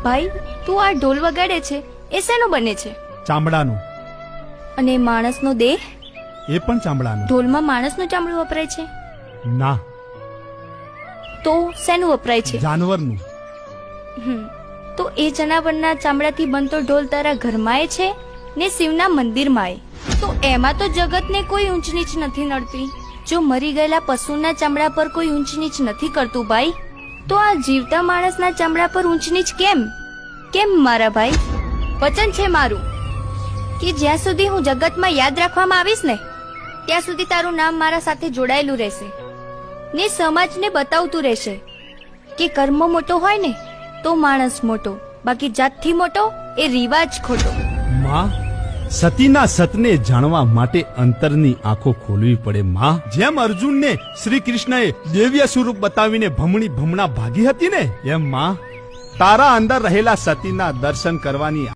ભાઈ તું આ ઢોલ વગાડે છે એ શેનો બને છે? ચામડાનું. અને માણસનો દેહ? એ પણ ચામડાનું. ઢોલમાં માણસનું ચામડું વપરાય છે? ના, તો શેનું વપરાય છે? જાનવરનું. તો એ જનાવરના ચામડાથી બનતો ઢોલ તારા ઘરમાં છે ને શિવના મંદિરમાં. તો એમાં તો જગતને કોઈ ઊંચ નીચ નથી નડતી. જો મરી ગયેલા પશુના ચામડા પર કોઈ ઊંચ નીચ નથી કરતું ભાઈ, તો આ જીવતા માણસના ચામડા પર ઊંચ નીચ કેમ? કેમ મારા ભાઈ? વચન છે મારું કે જ્યાં સુધી હું જગતમાં યાદ રાખવામાં આવીશ ને ત્યાં સુધી તારું નામ મારા સાથે જોડાયેલું રહેશે ને સમાજને બતાવતું રહેશે કે કર્મ મોટો હોય ને તો માણસ મોટો, બાકી જાતથી મોટો એ રિવાજ ખોટો. માં, સતીના સતને જાણવા માટે અંતરની આંખો ખોલવી પડે માં. જેમ અર્જુનને શ્રી કૃષ્ણએ દિવ્ય સ્વરૂપ બતાવીને ભમણા ભાગી હતી ને, એમ માં તારા અંદર રહેલા સતીના દર્શન કરવાની